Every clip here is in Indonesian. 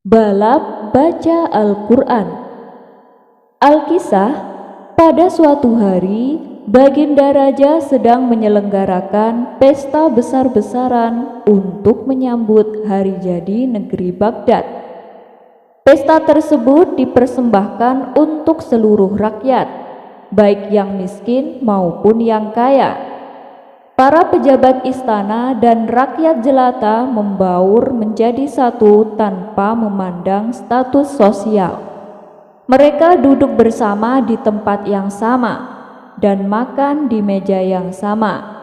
Balap baca Al-Quran. Alkisah, pada suatu hari, Baginda Raja sedang menyelenggarakan pesta besar-besaran untuk menyambut hari jadi negeri Baghdad. Pesta tersebut dipersembahkan untuk seluruh rakyat, baik yang miskin maupun yang kaya. Para pejabat istana dan rakyat jelata membaur menjadi satu tanpa memandang status sosial. Mereka duduk bersama di tempat yang sama dan makan di meja yang sama.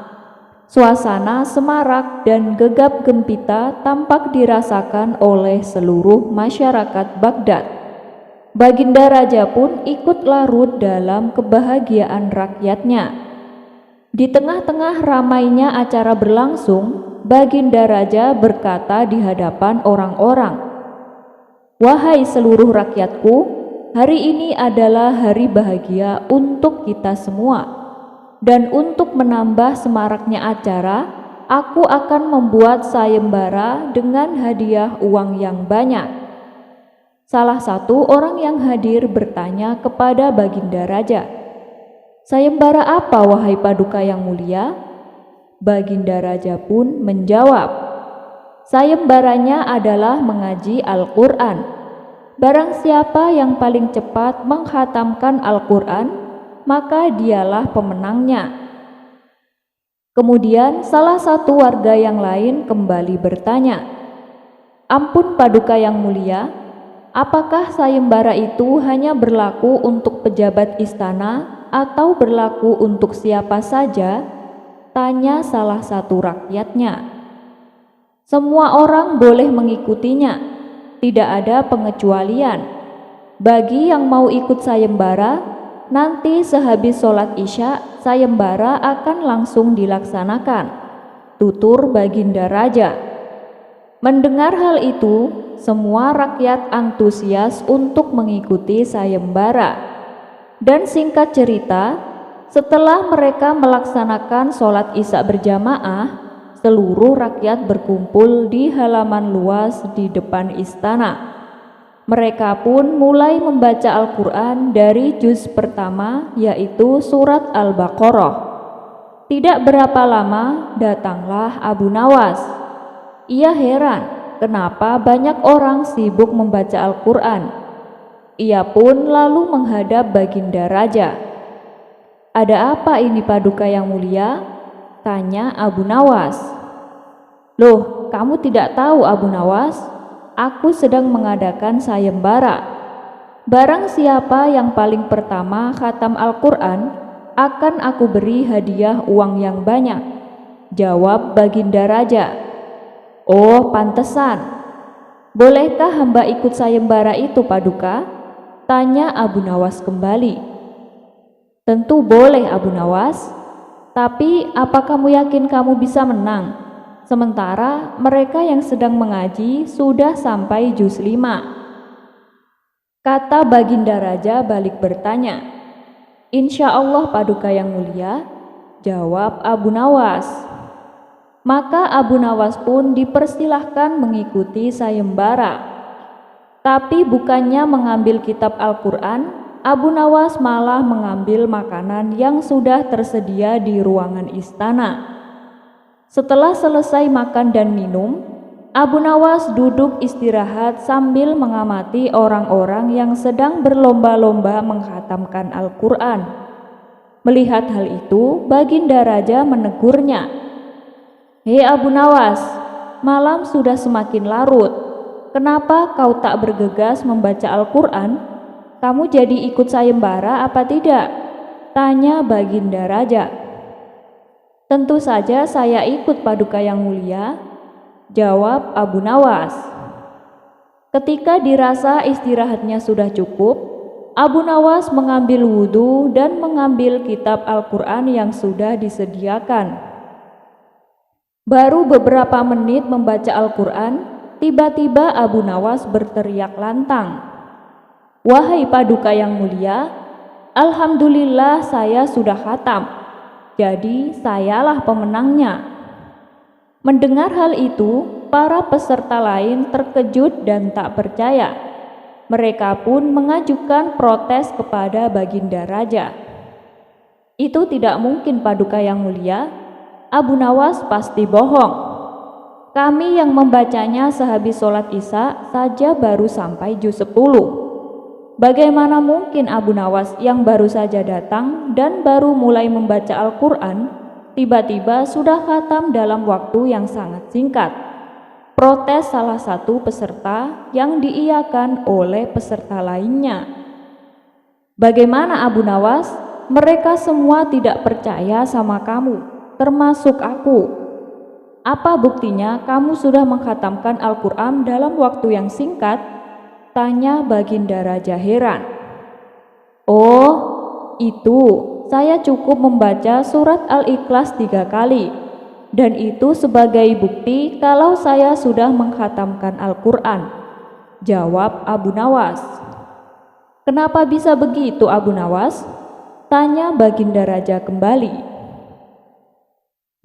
Suasana semarak dan gegap gempita tampak dirasakan oleh seluruh masyarakat Baghdad. Baginda Raja pun ikut larut dalam kebahagiaan rakyatnya. Di tengah-tengah ramainya acara berlangsung, Baginda Raja berkata di hadapan orang-orang, "Wahai seluruh rakyatku, hari ini adalah hari bahagia untuk kita semua. Dan untuk menambah semaraknya acara, aku akan membuat sayembara dengan hadiah uang yang banyak." Salah satu orang yang hadir bertanya kepada Baginda Raja, "Sayembara apa, wahai Paduka yang mulia?" Baginda Raja pun menjawab, "Sayembaranya adalah mengaji Al-Quran. Barang siapa yang paling cepat menghatamkan Al-Quran, maka dialah pemenangnya." Kemudian salah satu warga yang lain kembali bertanya, "Ampun Paduka yang mulia, apakah sayembara itu hanya berlaku untuk pejabat istana atau berlaku untuk siapa saja?" tanya salah satu rakyatnya. "Semua orang boleh mengikutinya, tidak ada pengecualian. Bagi yang mau ikut sayembara, nanti sehabis sholat Isya, sayembara akan langsung dilaksanakan," tutur Baginda Raja. Mendengar hal itu, semua rakyat antusias untuk mengikuti sayembara. Dan singkat cerita, setelah mereka melaksanakan sholat Isya berjamaah, seluruh rakyat berkumpul di halaman luas di depan istana. Mereka pun mulai membaca Al-Quran dari juz pertama, yaitu surat Al-Baqarah. Tidak berapa lama datanglah Abu Nawas. Ia heran kenapa banyak orang sibuk membaca Al-Quran. Ia pun lalu menghadap Baginda Raja. "Ada apa ini Paduka yang mulia?" tanya Abu Nawas. "Loh, kamu tidak tahu Abu Nawas? Aku sedang mengadakan sayembara. Barang siapa yang paling pertama khatam Al-Quran, akan aku beri hadiah uang yang banyak," jawab Baginda Raja. "Oh, pantesan. Bolehkah hamba ikut sayembara itu Paduka?" tanya Abu Nawas kembali. "Tentu boleh Abu Nawas, tapi apa kamu yakin kamu bisa menang? Sementara mereka yang sedang mengaji sudah sampai juz 5. Kata Baginda Raja balik bertanya. "Insya Allah Paduka yang mulia," jawab Abu Nawas. Maka Abu Nawas pun dipersilahkan mengikuti sayembara. Tapi bukannya mengambil kitab Al-Quran, Abu Nawas malah mengambil makanan yang sudah tersedia di ruangan istana. Setelah selesai makan dan minum, Abu Nawas duduk istirahat sambil mengamati orang-orang yang sedang berlomba-lomba menghatamkan Al-Quran. Melihat hal itu, Baginda Raja menegurnya, "Hei Abu Nawas, malam sudah semakin larut. Kenapa kau tak bergegas membaca Al-Quran? Kamu jadi ikut sayembara apa tidak?" tanya Baginda Raja. "Tentu saja saya ikut Paduka yang mulia," jawab Abu Nawas. Ketika dirasa istirahatnya sudah cukup, Abu Nawas mengambil wudhu dan mengambil kitab Al-Quran yang sudah disediakan. Baru beberapa menit membaca Al-Quran, tiba-tiba Abu Nawas berteriak lantang, "Wahai Paduka yang mulia, Alhamdulillah saya sudah khatam, jadi sayalah pemenangnya." Mendengar hal itu, para peserta lain terkejut dan tak percaya. Mereka pun mengajukan protes kepada Baginda Raja. Itu tidak mungkin, Paduka Yang Mulia. Abu Nawas pasti bohong. Kami yang membacanya sehabis sholat Isya saja baru sampai juz 10. Bagaimana mungkin Abu Nawas yang baru saja datang dan baru mulai membaca Al-Quran tiba-tiba sudah khatam dalam waktu yang sangat singkat? Protes salah satu peserta yang diiyakan oleh peserta lainnya. Bagaimana Abu Nawas? Mereka semua tidak percaya sama kamu, termasuk aku. Apa buktinya kamu sudah mengkhatamkan Al-Quran dalam waktu yang singkat? Tanya Baginda Raja heran. Oh, itu saya cukup membaca surat Al-Ikhlas 3 kali. Dan itu sebagai bukti kalau saya sudah mengkhatamkan Al-Quran, jawab Abu Nawas. Kenapa bisa begitu, Abu Nawas? Tanya Baginda Raja kembali.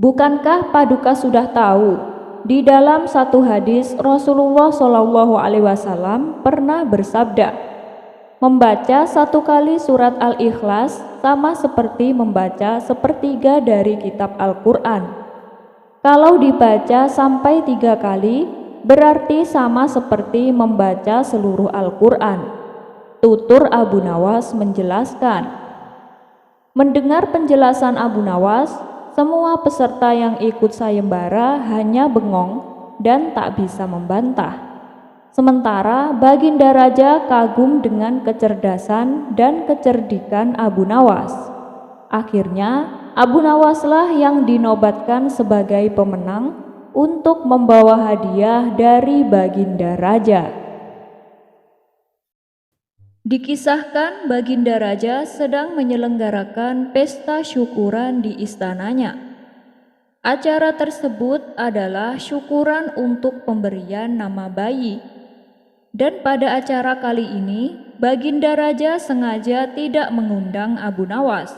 Bukankah Paduka sudah tahu, di dalam satu hadis Rasulullah SAW pernah bersabda, membaca 1 kali surat Al-Ikhlas sama seperti membaca 1/3 dari kitab Al-Quran. Kalau dibaca sampai 3 kali, berarti sama seperti membaca seluruh Al-Quran. Tutur Abu Nawas menjelaskan. Mendengar penjelasan Abu Nawas, semua peserta yang ikut sayembara hanya bengong dan tak bisa membantah. Sementara Baginda Raja kagum dengan kecerdasan dan kecerdikan Abu Nawas. Akhirnya, Abu Nawaslah yang dinobatkan sebagai pemenang untuk membawa hadiah dari Baginda Raja. Dikisahkan Baginda Raja sedang menyelenggarakan pesta syukuran di istananya. Acara tersebut adalah syukuran untuk pemberian nama bayi. Dan pada acara kali ini, Baginda Raja sengaja tidak mengundang Abu Nawas.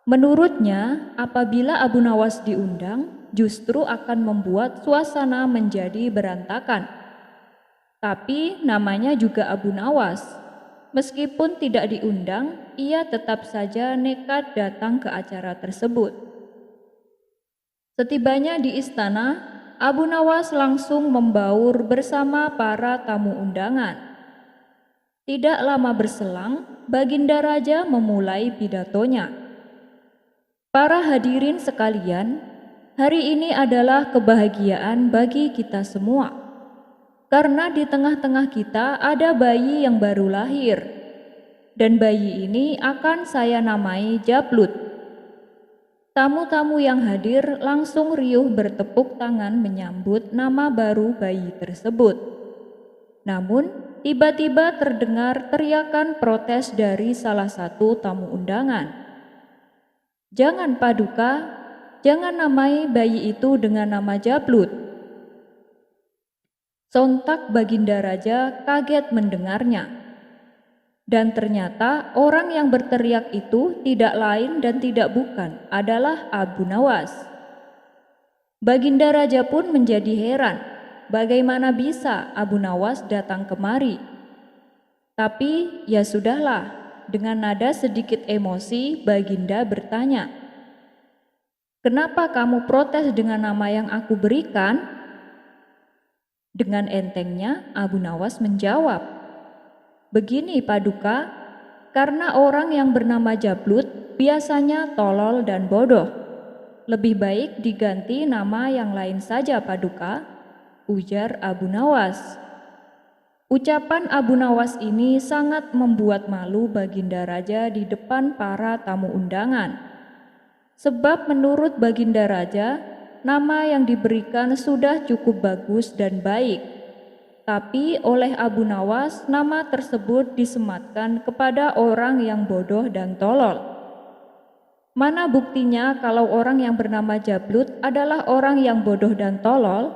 Menurutnya, apabila Abu Nawas diundang, justru akan membuat suasana menjadi berantakan. Tapi namanya juga Abu Nawas. Meskipun tidak diundang, ia tetap saja nekat datang ke acara tersebut. Setibanya di istana, Abu Nawas langsung membaur bersama para tamu undangan. Tidak lama berselang, Baginda Raja memulai pidatonya. Para hadirin sekalian, hari ini adalah kebahagiaan bagi kita semua. Karena di tengah-tengah kita ada bayi yang baru lahir. Dan bayi ini akan saya namai Jablut. Tamu-tamu yang hadir langsung riuh bertepuk tangan menyambut nama baru bayi tersebut. Namun, tiba-tiba terdengar teriakan protes dari salah satu tamu undangan. Jangan, Paduka, jangan namai bayi itu dengan nama Jablut. Sontak Baginda Raja kaget mendengarnya. Dan ternyata orang yang berteriak itu tidak lain dan tidak bukan adalah Abu Nawas. Baginda Raja pun menjadi heran, bagaimana bisa Abu Nawas datang kemari. Tapi ya sudahlah. Dengan nada sedikit emosi, Baginda bertanya, "Kenapa kamu protes dengan nama yang aku berikan?" Dengan entengnya, Abu Nawas menjawab, "Begini, Paduka, karena orang yang bernama Jablut biasanya tolol dan bodoh. Lebih baik diganti nama yang lain saja, Paduka," ujar Abu Nawas. Ucapan Abu Nawas ini sangat membuat malu Baginda Raja di depan para tamu undangan. Sebab menurut Baginda Raja, nama yang diberikan sudah cukup bagus dan baik. Tapi oleh Abu Nawas, nama tersebut disematkan kepada orang yang bodoh dan tolol. Mana buktinya kalau orang yang bernama Jablut adalah orang yang bodoh dan tolol?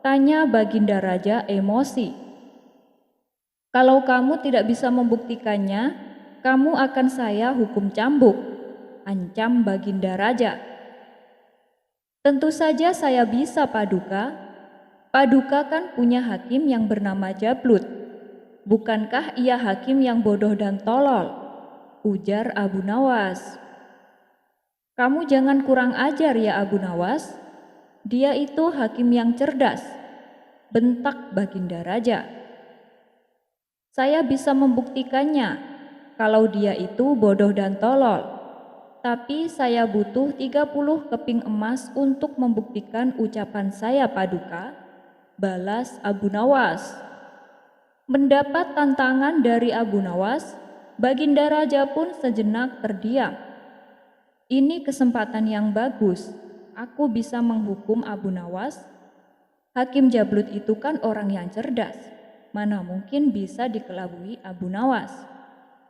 Tanya Baginda Raja emosi. Kalau kamu tidak bisa membuktikannya, kamu akan saya hukum cambuk, ancam Baginda Raja. Tentu saja saya bisa, Paduka. Paduka kan punya hakim yang bernama Jablut. Bukankah ia hakim yang bodoh dan tolol? Ujar Abu Nawas. Kamu jangan kurang ajar ya Abu Nawas. Dia itu hakim yang cerdas, bentak Baginda Raja. Saya bisa membuktikannya kalau dia itu bodoh dan tolol. Tapi saya butuh 30 keping emas untuk membuktikan ucapan saya Paduka, balas Abu Nawas. Mendapat tantangan dari Abu Nawas, Baginda Raja pun sejenak terdiam. Ini kesempatan yang bagus, aku bisa menghukum Abu Nawas. Hakim Jablut itu kan orang yang cerdas, mana mungkin bisa dikelabui Abu Nawas,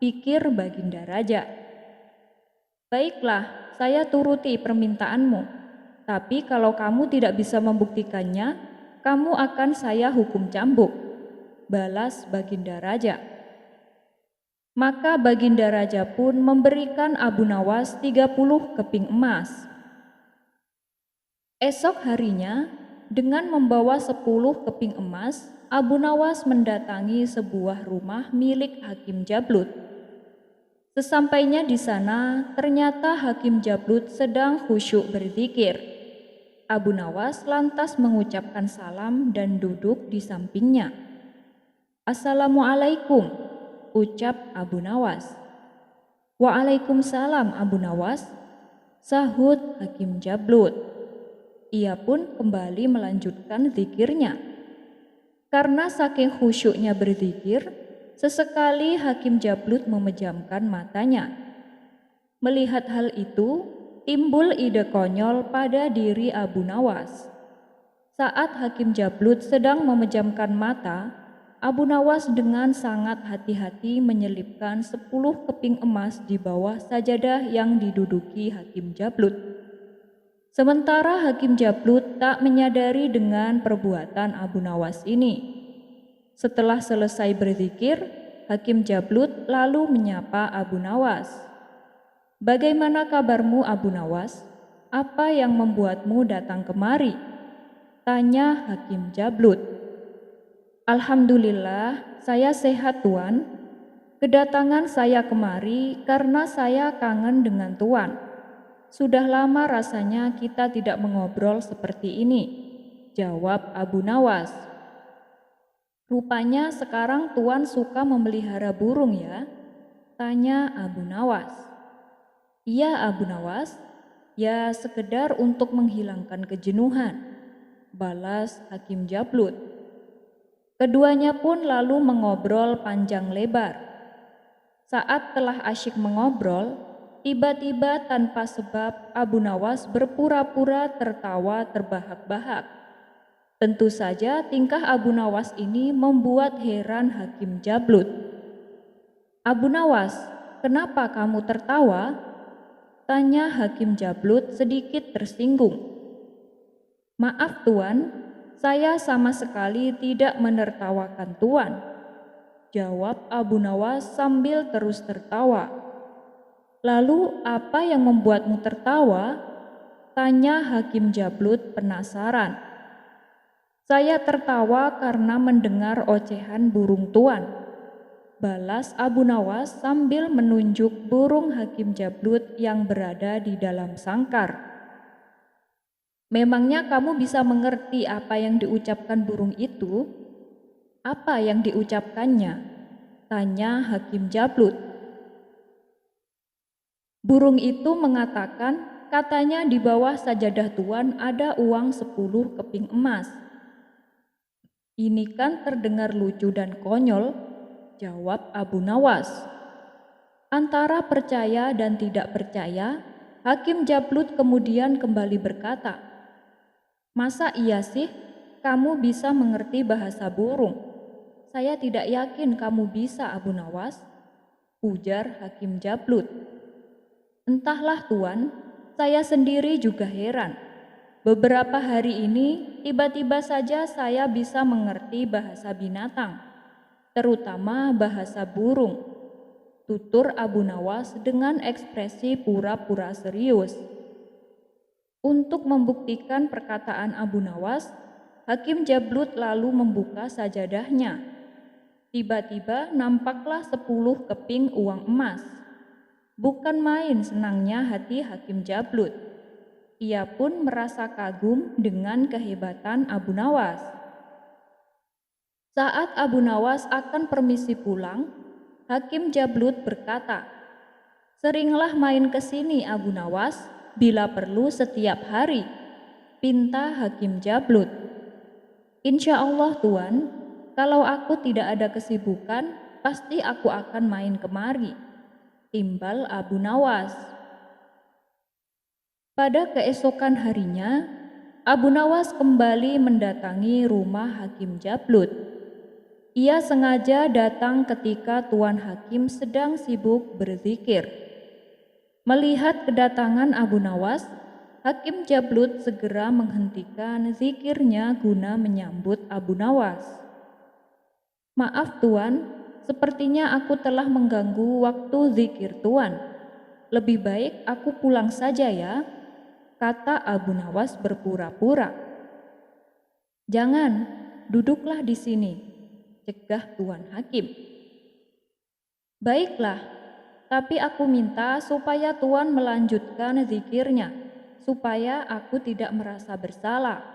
pikir Baginda Raja. Baiklah, saya turuti permintaanmu, tapi kalau kamu tidak bisa membuktikannya, kamu akan saya hukum cambuk, balas Baginda Raja. Maka Baginda Raja pun memberikan Abu Nawas 30 keping emas. Esok harinya, dengan membawa 10 keping emas, Abu Nawas mendatangi sebuah rumah milik Hakim Jablut. Sesampainya di sana, ternyata Hakim Jablut sedang khusyuk berzikir. Abu Nawas lantas mengucapkan salam dan duduk di sampingnya. Assalamualaikum, ucap Abu Nawas. Waalaikumsalam Abu Nawas, sahut Hakim Jablut. Ia pun kembali melanjutkan zikirnya. Karena saking khusyuknya berzikir, sesekali Hakim Jablut memejamkan matanya. Melihat hal itu, timbul ide konyol pada diri Abu Nawas. Saat Hakim Jablut sedang memejamkan mata, Abu Nawas dengan sangat hati-hati menyelipkan 10 keping emas di bawah sajadah yang diduduki Hakim Jablut. Sementara Hakim Jablut tak menyadari dengan perbuatan Abu Nawas ini. Setelah selesai berzikir, Hakim Jablut lalu menyapa Abu Nawas. Bagaimana kabarmu Abu Nawas? Apa yang membuatmu datang kemari? Tanya Hakim Jablut. Alhamdulillah, saya sehat Tuan. Kedatangan saya kemari karena saya kangen dengan Tuan. Sudah lama rasanya kita tidak mengobrol seperti ini, jawab Abu Nawas. Rupanya sekarang Tuan suka memelihara burung ya? Tanya Abu Nawas. Iya Abu Nawas, ya sekedar untuk menghilangkan kejenuhan, balas Hakim Jablut. Keduanya pun lalu mengobrol panjang lebar. Saat telah asyik mengobrol, tiba-tiba tanpa sebab Abu Nawas berpura-pura tertawa terbahak-bahak. Tentu saja tingkah Abu Nawas ini membuat heran Hakim Jablut. Abu Nawas, kenapa kamu tertawa? Tanya Hakim Jablut sedikit tersinggung. Maaf Tuan, saya sama sekali tidak menertawakan Tuan, jawab Abu Nawas sambil terus tertawa. Lalu apa yang membuatmu tertawa? Tanya Hakim Jablut penasaran. Saya tertawa karena mendengar ocehan burung Tuan, balas Abu Nawas sambil menunjuk burung Hakim Jablut yang berada di dalam sangkar. Memangnya kamu bisa mengerti apa yang diucapkan burung itu? Apa yang diucapkannya? Tanya Hakim Jablut. Burung itu mengatakan katanya di bawah sajadah Tuan ada uang 10 keping emas. Ini kan terdengar lucu dan konyol, jawab Abu Nawas. Antara percaya dan tidak percaya, Hakim Jablut kemudian kembali berkata, masa iya sih kamu bisa mengerti bahasa burung? Saya tidak yakin kamu bisa Abu Nawas, ujar Hakim Jablut. Entahlah Tuan, saya sendiri juga heran. Beberapa hari ini tiba-tiba saja saya bisa mengerti bahasa binatang, terutama bahasa burung, tutur Abu Nawas dengan ekspresi pura-pura serius. Untuk membuktikan perkataan Abu Nawas, Hakim Jablut lalu membuka sajadahnya. Tiba-tiba nampaklah 10 keping uang emas. Bukan main senangnya hati Hakim Jablut. Ia pun merasa kagum dengan kehebatan Abu Nawas. Saat Abu Nawas akan permisi pulang, Hakim Jablut berkata, "Seringlah main ke sini Abu Nawas, bila perlu setiap hari," pinta Hakim Jablut. "Insya Allah Tuan, kalau aku tidak ada kesibukan, pasti aku akan main kemari," timbal Abu Nawas. Pada keesokan harinya, Abu Nawas kembali mendatangi rumah Hakim Jablut. Ia sengaja datang ketika Tuan Hakim sedang sibuk berzikir. Melihat kedatangan Abu Nawas, Hakim Jablut segera menghentikan zikirnya guna menyambut Abu Nawas. "Maaf Tuan, sepertinya aku telah mengganggu waktu zikir Tuan. Lebih baik aku pulang saja ya," kata Abu Nawas berpura-pura. "Jangan, duduklah di sini," cegah Tuan Hakim. "Baiklah, tapi aku minta supaya Tuan melanjutkan zikirnya, supaya aku tidak merasa bersalah."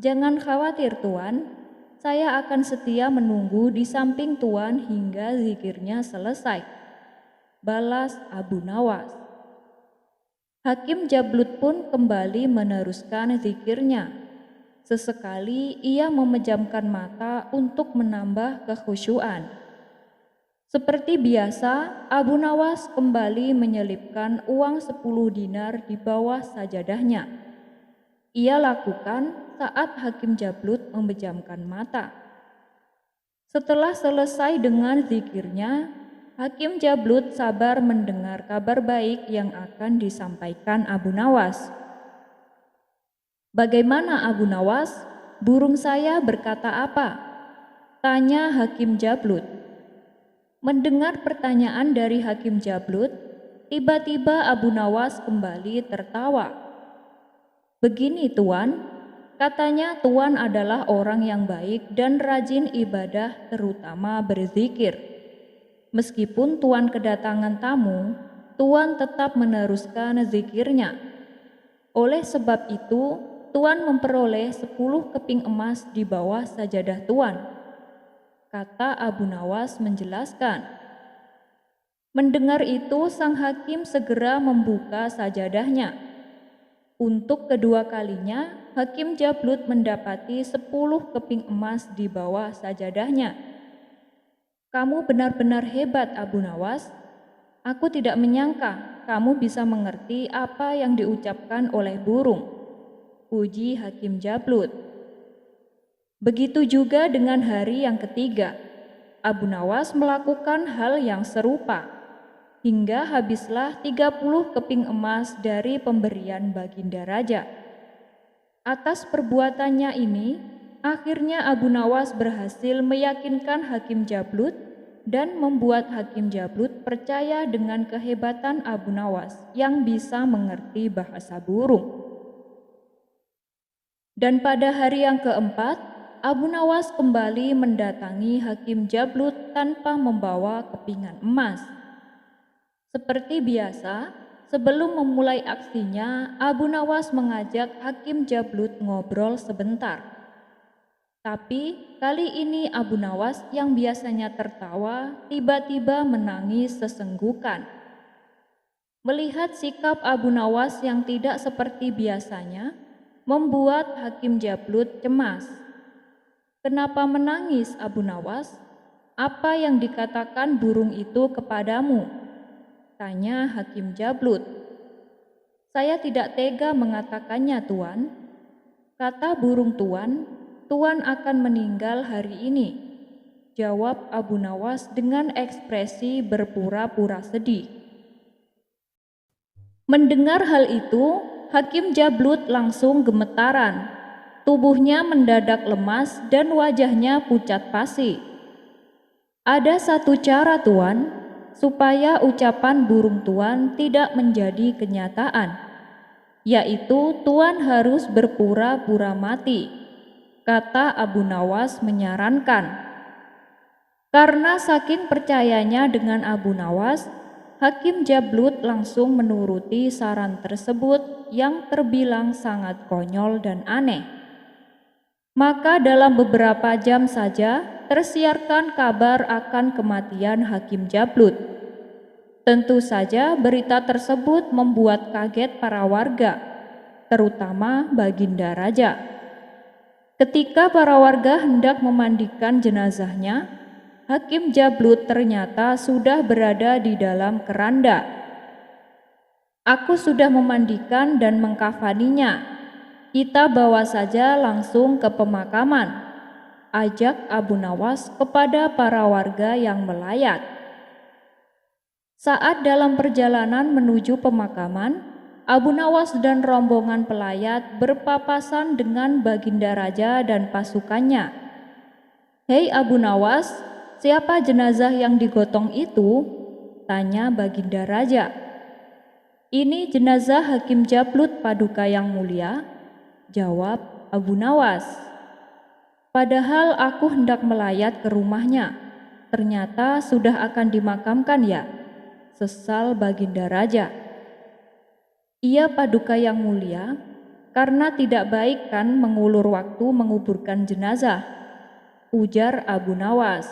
"Jangan khawatir Tuan, saya akan setia menunggu di samping Tuan hingga zikirnya selesai," balas Abu Nawas. Hakim Jablut pun kembali meneruskan zikirnya. Sesekali ia memejamkan mata untuk menambah kekhusyuan. Seperti biasa, Abu Nawas kembali menyelipkan uang 10 dinar di bawah sajadahnya. Ia lakukan saat Hakim Jablut memejamkan mata. Setelah selesai dengan zikirnya, Hakim Jablut sabar mendengar kabar baik yang akan disampaikan Abu Nawas. "Bagaimana Abu Nawas? Burung saya berkata apa?" tanya Hakim Jablut. Mendengar pertanyaan dari Hakim Jablut, tiba-tiba Abu Nawas kembali tertawa. "Begini Tuan, katanya Tuan adalah orang yang baik dan rajin ibadah, terutama berzikir. Meskipun Tuan kedatangan tamu, Tuan tetap meneruskan zikirnya. Oleh sebab itu, Tuan memperoleh 10 keping emas di bawah sajadah Tuan," kata Abu Nawas menjelaskan. Mendengar itu, sang hakim segera membuka sajadahnya. Untuk kedua kalinya, Hakim Jablut mendapati 10 keping emas di bawah sajadahnya. "Kamu benar-benar hebat Abu Nawas. Aku tidak menyangka kamu bisa mengerti apa yang diucapkan oleh burung," puji Hakim Jablut. Begitu juga dengan hari yang ketiga. Abu Nawas melakukan hal yang serupa, hingga habislah 30 keping emas dari pemberian Baginda Raja. Atas perbuatannya ini, akhirnya Abu Nawas berhasil meyakinkan Hakim Jablut dan membuat Hakim Jablut percaya dengan kehebatan Abu Nawas yang bisa mengerti bahasa burung. Dan pada hari yang keempat, Abu Nawas kembali mendatangi Hakim Jablut tanpa membawa kepingan emas. Seperti biasa, sebelum memulai aksinya, Abu Nawas mengajak Hakim Jablut ngobrol sebentar. Tapi kali ini Abu Nawas yang biasanya tertawa, tiba-tiba menangis sesenggukan. Melihat sikap Abu Nawas yang tidak seperti biasanya, membuat Hakim Jablut cemas. "Kenapa menangis Abu Nawas? Apa yang dikatakan burung itu kepadamu?" tanya Hakim Jablut. "Saya tidak tega mengatakannya Tuan. Kata burung Tuan, Tuan akan meninggal hari ini," jawab Abu Nawas dengan ekspresi berpura-pura sedih. Mendengar hal itu, Hakim Jablut langsung gemetaran. Tubuhnya mendadak lemas dan wajahnya pucat pasi. "Ada satu cara Tuan, supaya ucapan burung Tuan tidak menjadi kenyataan, yaitu Tuan harus berpura-pura mati," kata Abu Nawas menyarankan. Karena saking percayanya dengan Abu Nawas, Hakim Jablut langsung menuruti saran tersebut yang terbilang sangat konyol dan aneh. Maka dalam beberapa jam saja tersiarkan kabar akan kematian Hakim Jablut. Tentu saja berita tersebut membuat kaget para warga, terutama Baginda Raja. Ketika para warga hendak memandikan jenazahnya, Hakim Jablut ternyata sudah berada di dalam keranda. Aku sudah memandikan dan mengkafaninya. Kita bawa saja langsung ke pemakaman, ajak Abu Nawas kepada para warga yang melayat. Saat dalam perjalanan menuju pemakaman, Abu Nawas dan rombongan pelayat berpapasan dengan Baginda Raja dan pasukannya. "Hei Abu Nawas, siapa jenazah yang digotong itu?" tanya Baginda Raja. "Ini jenazah Hakim Jablut Paduka yang mulia," jawab Abu Nawas. "Padahal aku hendak melayat ke rumahnya, ternyata sudah akan dimakamkan ya," sesal Baginda Raja. "Iya Paduka yang mulia, karena tidak baik kan mengulur waktu menguburkan jenazah," ujar Abu Nawas.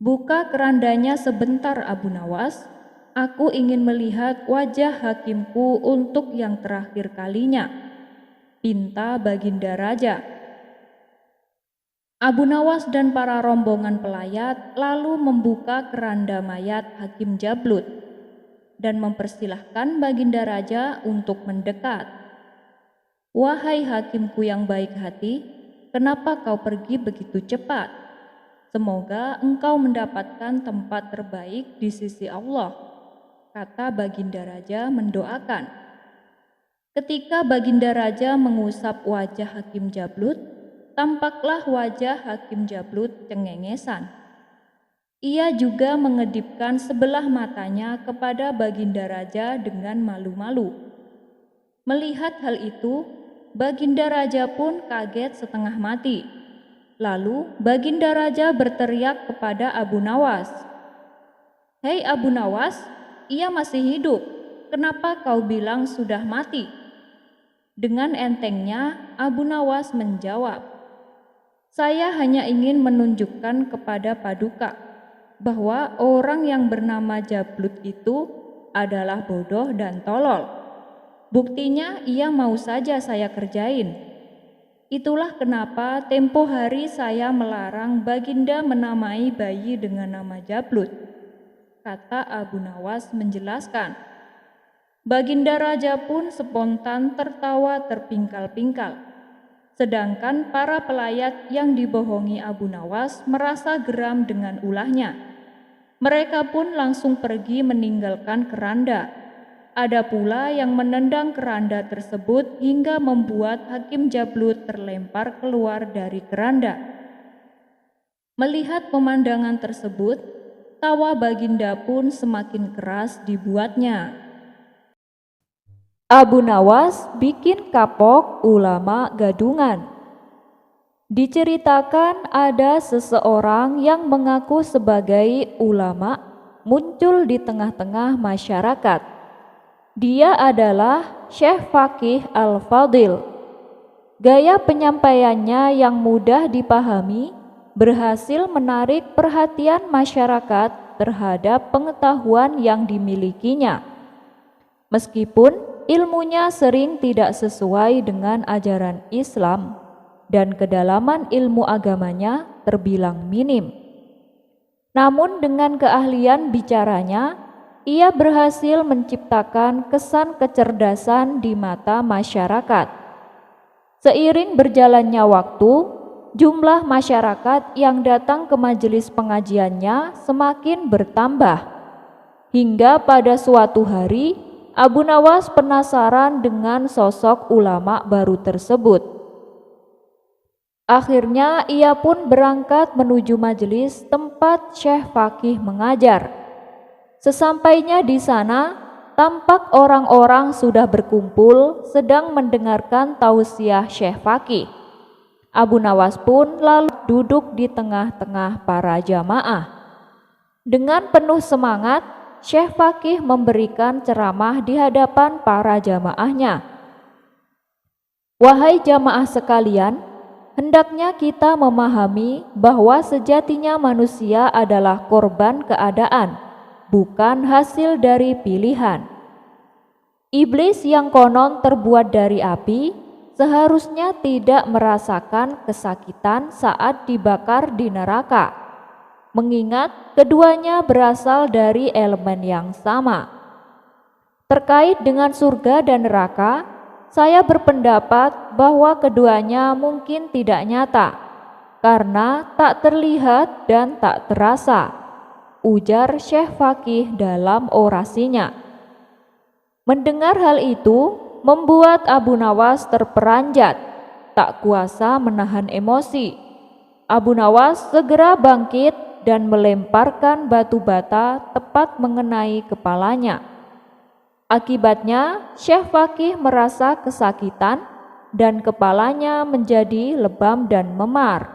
"Buka kerandanya sebentar Abu Nawas, aku ingin melihat wajah hakimku untuk yang terakhir kalinya," pinta Baginda Raja. Abu Nawas dan para rombongan pelayat lalu membuka keranda mayat Hakim Jablut dan mempersilahkan Baginda Raja untuk mendekat. "Wahai hakimku yang baik hati, kenapa kau pergi begitu cepat? Semoga engkau mendapatkan tempat terbaik di sisi Allah," kata Baginda Raja mendoakan. Ketika Baginda Raja mengusap wajah Hakim Jablut, tampaklah wajah Hakim Jablut cengengesan. Ia juga mengedipkan sebelah matanya kepada Baginda Raja dengan malu-malu. Melihat hal itu, Baginda Raja pun kaget setengah mati. Lalu Baginda Raja berteriak kepada Abu Nawas, "Hei Abu Nawas, ia masih hidup. Kenapa kau bilang sudah mati?" Dengan entengnya Abu Nawas menjawab, "Saya hanya ingin menunjukkan kepada Paduka bahwa orang yang bernama Jablut itu adalah bodoh dan tolol. Buktinya ia mau saja saya kerjain. Itulah kenapa tempo hari saya melarang Baginda menamai bayi dengan nama Jablut," kata Abu Nawas menjelaskan. Baginda Raja pun spontan tertawa terpingkal-pingkal. Sedangkan para pelayat yang dibohongi Abu Nawas merasa geram dengan ulahnya. Mereka pun langsung pergi meninggalkan keranda. Ada pula yang menendang keranda tersebut hingga membuat Hakim Jablut terlempar keluar dari keranda. Melihat pemandangan tersebut, tawa Baginda pun semakin keras dibuatnya. Abu Nawas bikin kapok ulama gadungan. Diceritakan ada seseorang yang mengaku sebagai ulama muncul di tengah-tengah masyarakat. Dia adalah Syekh Faqih Al-Fadil. Gaya penyampaiannya yang mudah dipahami berhasil menarik perhatian masyarakat terhadap pengetahuan yang dimilikinya. Meskipun ilmunya sering tidak sesuai dengan ajaran Islam dan kedalaman ilmu agamanya terbilang minim. Namun dengan keahlian bicaranya, ia berhasil menciptakan kesan kecerdasan di mata masyarakat. Seiring berjalannya waktu, jumlah masyarakat yang datang ke majelis pengajiannya semakin bertambah. Hingga pada suatu hari, Abu Nawas penasaran dengan sosok ulama baru tersebut. Akhirnya ia pun berangkat menuju majelis tempat Syekh Faqih mengajar. Sesampainya di sana, tampak orang-orang sudah berkumpul sedang mendengarkan tausiah Syekh Faqih. Abu Nawas pun lalu duduk di tengah-tengah para jamaah. Dengan penuh semangat, Syekh Fakih memberikan ceramah di hadapan para jamaahnya. Wahai jamaah sekalian, hendaknya kita memahami bahwa sejatinya manusia adalah korban keadaan, bukan hasil dari pilihan. Iblis yang konon terbuat dari api seharusnya tidak merasakan kesakitan saat dibakar di neraka, mengingat keduanya berasal dari elemen yang sama. Terkait dengan surga dan neraka, saya berpendapat bahwa keduanya mungkin tidak nyata, karena tak terlihat dan tak terasa, ujar Syekh Fakih dalam orasinya. Mendengar hal itu, membuat Abu Nawas terperanjat, tak kuasa menahan emosi. Abu Nawas segera bangkit dan melemparkan batu bata tepat mengenai kepalanya. Akibatnya, Syekh Fakih merasa kesakitan dan kepalanya menjadi lebam dan memar.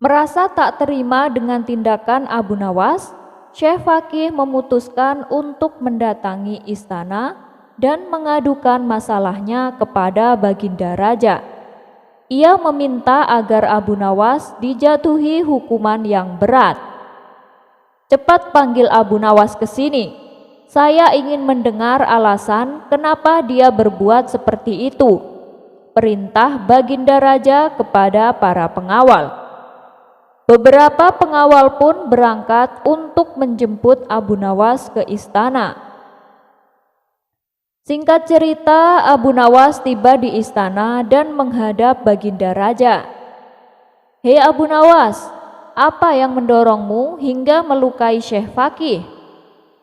Merasa tak terima dengan tindakan Abu Nawas, Syekh Fakih memutuskan untuk mendatangi istana dan mengadukan masalahnya kepada Baginda Raja. Ia meminta agar Abu Nawas dijatuhi hukuman yang berat. Cepat panggil Abu Nawas ke sini. Saya ingin mendengar alasan kenapa dia berbuat seperti itu. Perintah Baginda Raja kepada para pengawal. Beberapa pengawal pun berangkat untuk menjemput Abu Nawas ke istana. Singkat cerita, Abu Nawas tiba di istana dan menghadap Baginda Raja. Hei Abu Nawas, apa yang mendorongmu hingga melukai Syekh Fakih?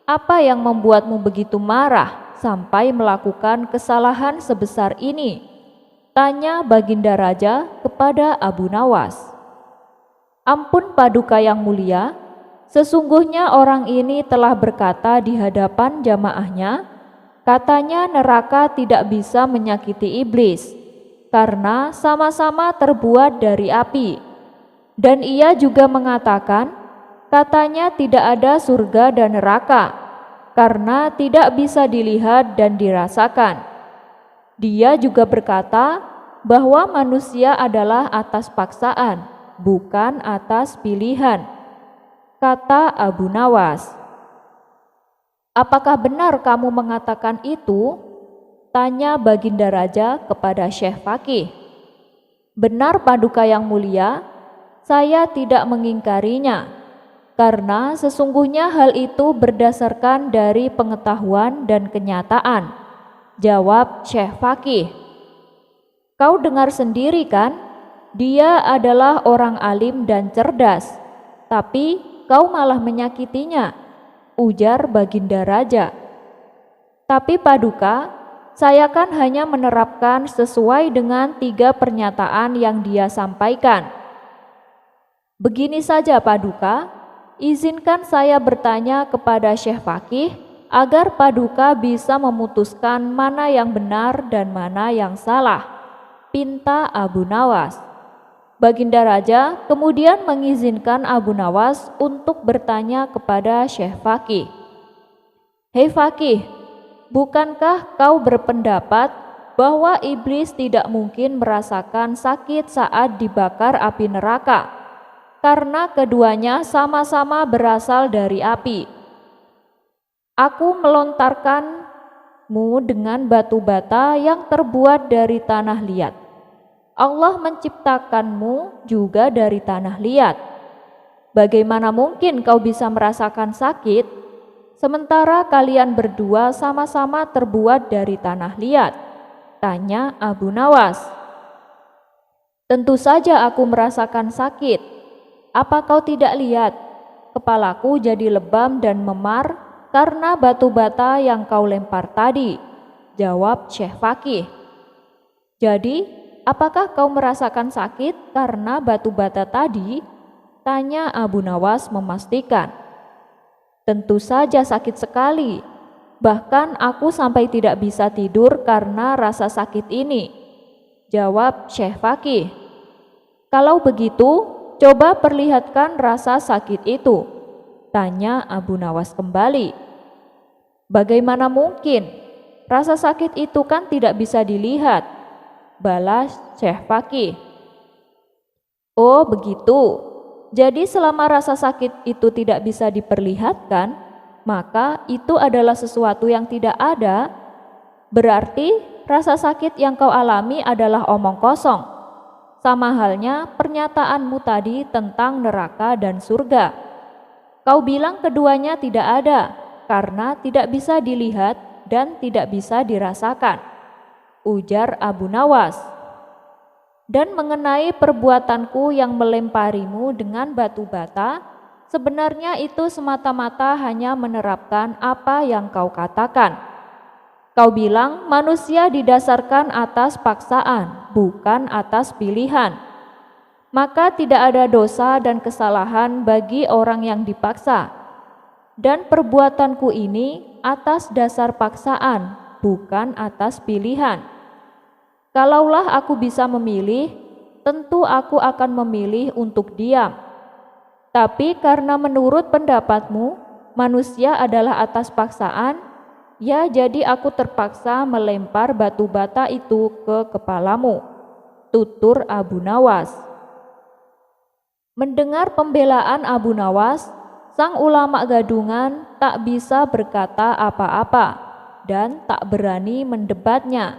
Apa yang membuatmu begitu marah sampai melakukan kesalahan sebesar ini? Tanya Baginda Raja kepada Abu Nawas. Ampun Paduka yang mulia, sesungguhnya orang ini telah berkata di hadapan jamaahnya, katanya neraka tidak bisa menyakiti iblis, karena sama-sama terbuat dari api. Dan ia juga mengatakan, katanya tidak ada surga dan neraka, karena tidak bisa dilihat dan dirasakan. Dia juga berkata bahwa manusia adalah atas paksaan, bukan atas pilihan, kata Abu Nawas. Apakah benar kamu mengatakan itu? Tanya Baginda Raja kepada Syekh Fakih. Benar Paduka yang mulia, saya tidak mengingkarinya, karena sesungguhnya hal itu berdasarkan dari pengetahuan dan kenyataan, jawab Syekh Fakih. Kau dengar sendiri kan, dia adalah orang alim dan cerdas, tapi kau malah menyakitinya, ujar Baginda Raja. Tapi Paduka, saya kan hanya menerapkan sesuai dengan 3 pernyataan yang dia sampaikan. Begini saja Paduka, izinkan saya bertanya kepada Syekh Fakih agar Paduka bisa memutuskan mana yang benar dan mana yang salah, pinta Abu Nawas. Baginda Raja kemudian mengizinkan Abu Nawas untuk bertanya kepada Syekh Fakih. Hei Fakih, bukankah kau berpendapat bahwa iblis tidak mungkin merasakan sakit saat dibakar api neraka, karena keduanya sama-sama berasal dari api? Aku melontarkanmu dengan batu bata yang terbuat dari tanah liat. Allah menciptakanmu juga dari tanah liat. Bagaimana mungkin kau bisa merasakan sakit, sementara kalian berdua sama-sama terbuat dari tanah liat? Tanya Abu Nawas. Tentu saja aku merasakan sakit. Apa kau tidak lihat? Kepalaku jadi lebam dan memar karena batu bata yang kau lempar tadi, jawab Syekh Fakih. Jadi, apakah kau merasakan sakit karena batu bata tadi? Tanya Abu Nawas memastikan. Tentu saja sakit sekali. Bahkan aku sampai tidak bisa tidur karena rasa sakit ini, Jawab Syekh Fakih. Kalau begitu, coba perlihatkan rasa sakit itu, tanya Abu Nawas kembali. Bagaimana mungkin? Rasa sakit itu kan tidak bisa dilihat, balas Syekh Fakih. Oh begitu, jadi selama rasa sakit itu tidak bisa diperlihatkan, maka itu adalah sesuatu yang tidak ada. Berarti rasa sakit yang kau alami adalah omong kosong. Sama halnya pernyataanmu tadi tentang neraka dan surga. Kau bilang keduanya tidak ada karena tidak bisa dilihat dan tidak bisa dirasakan, ujar Abu Nawas. Dan mengenai perbuatanku yang melemparimu dengan batu bata, sebenarnya itu semata-mata hanya menerapkan apa yang kau katakan. Kau bilang manusia didasarkan atas paksaan, bukan atas pilihan. Maka tidak ada dosa dan kesalahan bagi orang yang dipaksa. Dan perbuatanku ini atas dasar paksaan, bukan atas pilihan. Kalaulah aku bisa memilih, tentu aku akan memilih untuk diam. Tapi karena menurut pendapatmu, manusia adalah atas paksaan, ya jadi aku terpaksa melempar batu bata itu ke kepalamu, tutur Abu Nawas. Mendengar pembelaan Abu Nawas, sang ulama gadungan tak bisa berkata apa-apa dan tak berani mendebatnya.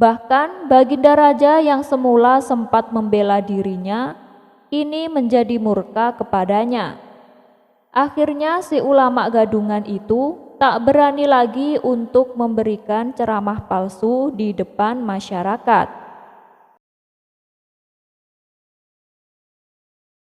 Bahkan Baginda Raja yang semula sempat membela dirinya, kini menjadi murka kepadanya. Akhirnya si ulama gadungan itu tak berani lagi untuk memberikan ceramah palsu di depan masyarakat.